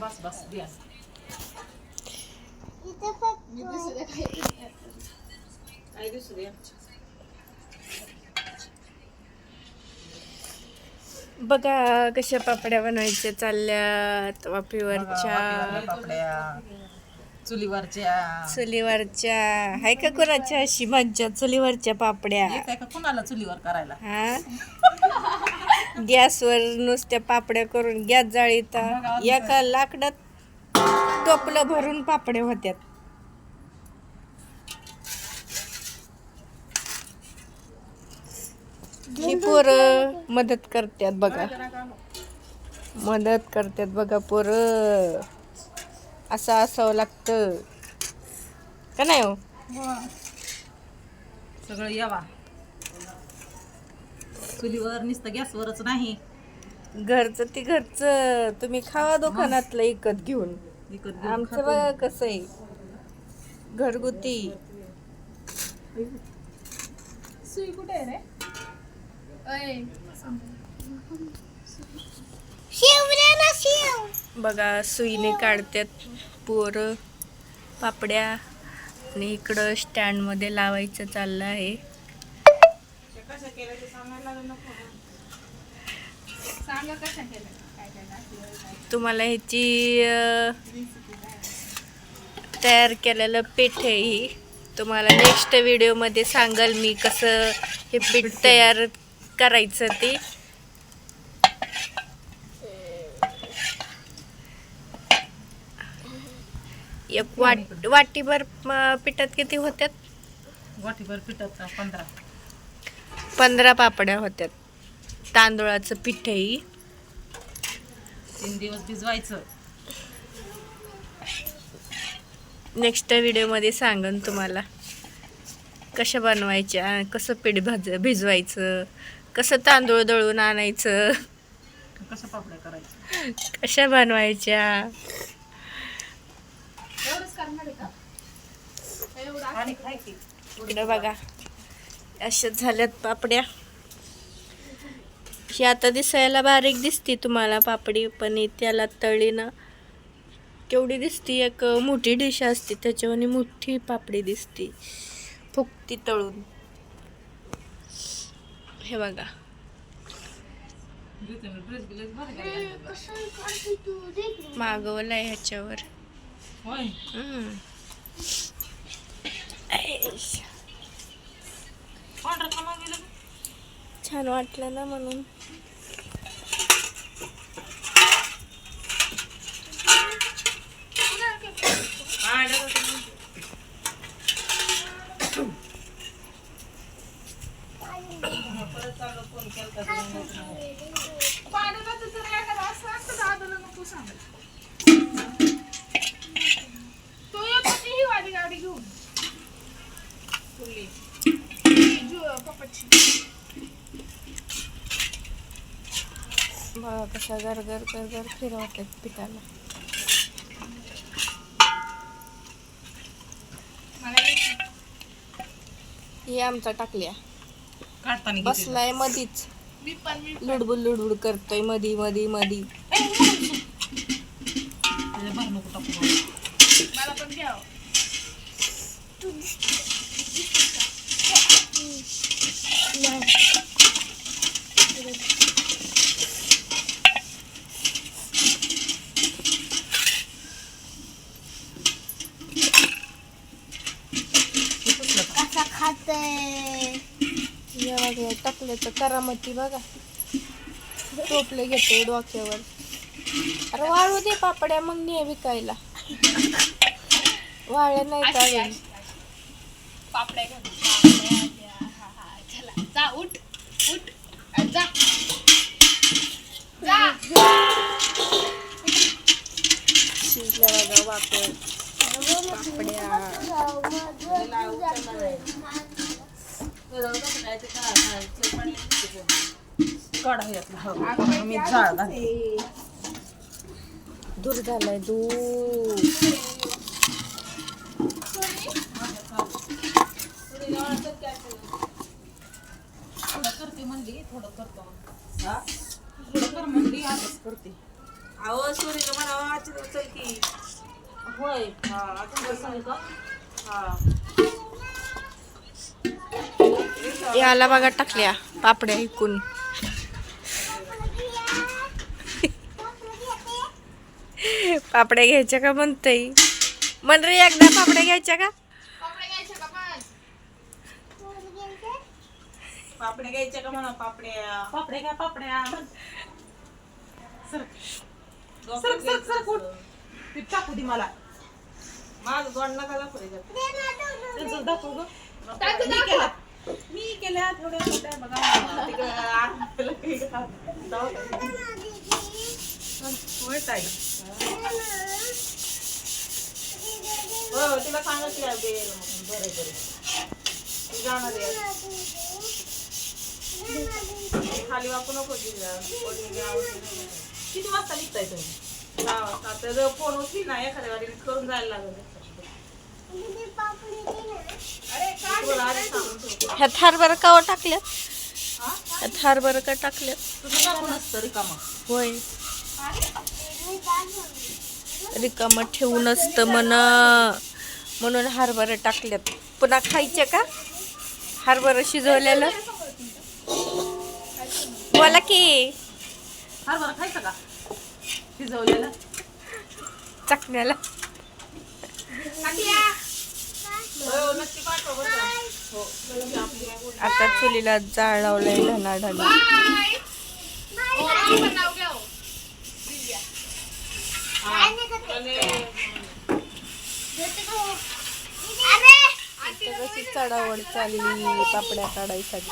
बस बस द्या बघा कशा पापड्या बनवायच्या चालल्यात वाफेवरच्या पापड्या चुलीवरच्या चुलीवरच्या हाय का कोणाच्या अशी मज्जा चुलीवरच्या पापड्या येत का कुणाला चुलीवर करायला हा गॅसवर नुसत्या पापड्या करून गॅस जाळीता एका लाकडात टोपलं भरून पापड्या होत्यात. ही पोरं मदत करतात बघा पोरं असं असावं लागतं का नाही हो सगळं यावा चुलीवर नुसतं गॅसवरच नाही घरचं ती घरचं तुम्ही खावा दुकानातलं विकत घेऊन आमचं बघा कसं आहे घरगुती. सुई कुठे आहे रे बघा सुईने काढतात पोरं पापड्या आणि इकडं स्टँड मध्ये लावायचं चाललं आहे. तुम्हाला ह्याची तयार केलेलं पीठ आहे ही तुम्हाला नेक्स्ट व्हिडिओ मध्ये सांगाल मी कसं हे पीठ तयार करायचं ते. एक वाटीभर पिठात किती होत्यात? वाटीभर पिठात 15 पापड्या होत्यात. तांदूळाचं पीठ आहे 3 दिवस भिजवायचं. नेक्स्ट व्हिडिओ मध्ये सांगन तुम्हाला कशा बनवायच्या कसं पीठ भिजवायचं कसं तांदूळ दळून आणायचं कसं पापड्या करायचं कशा बनवायच्या. इकडे बघा अशाच झाल्यात पापड्या. ही आता दिसायला बारीक दिसती तुम्हाला पापडी पण त्याला तळी ना केवढी दिसती एक मोठी डिश असते त्याच्यावर मोठी पापडी दिसती फुकती तळून. हे बघा मागवलाय ह्याच्यावर छान वाटलं ना म्हणून. बघा कसा गरगर गरगर फिरवतात पिठाला. हे आमचा टाकल्या बसलाय मधीच लुडबुड लुडबुड करतोय मधी मधी मधी. टाकल्याचं करामती बघा टोपले घेते डोक्यावर. अरे वाळू दे पापड्या मग ने विकायला वाळ्या नाही का पापड्या जा उठ उठ जा शिजल्या बघा वापर पापड्या. दूर झालाय दूर. थोडं करते म्हणली थोडं करतो थोडं कर म्हणली आजच करते. अहो सूर्यला म्हणावं आजची चल की. होय हा आता सांगू का हा याला बघा टाकल्या पापड्या ऐकून. पापड्या घ्यायच्या का म्हणतय म्हण रे एकदा पापड्या घ्यायच्या का. पापड्या घ्यायच्या का पण? पापड्या घ्यायच्या का म्हणा पापड्या. पापड्या घ्या पापड्या सर डोक्यात सर घ्यायचं सर कुठ असतं. ती टाकू दे मला माझं दोन नका दाखवायचं. त्यांचं दाखव ग टाकू मी दाखव. केला मी केल्या थोड्या थोड्या बघा तिकडे आतलं काही घाल. दवाखान्यात. होय ताई हो तिला सांगितलं आहे द्यायला म्हणून. बरं बरं ती जाणार आहे. खाली वापरू नको तिला. कोणी गावात नाही. किती वाजता निघताय तुम्ही 6 वाजता. तर फोन उचली ना एखाद्या वारी करून जायला लागेल. तुला आधी सांगून ठेवते. ह्यात हरभरा का टाकल्यात. हा? ह्यात हरभरा का टाकल्यात. तुझं टाकून असतं रिकामा होय रिकामं ठेवून असतं म्हणून हरभरा टाकल्यात. पुन्हा खायचे का हरभरा शिजवलेलं. बोला की हरभरा खायचा का शिजवलेलं चकण्याला. हो नक्की पाठवा बरं का. हो नक्की आपली काय बोलली. आता चुलीला जाळ लावलंय ढनाढना. बाय. ओ, आपण नाव घ्या हो. दिव्या. कशी चढावड चालली पापड्या काढायसाठी.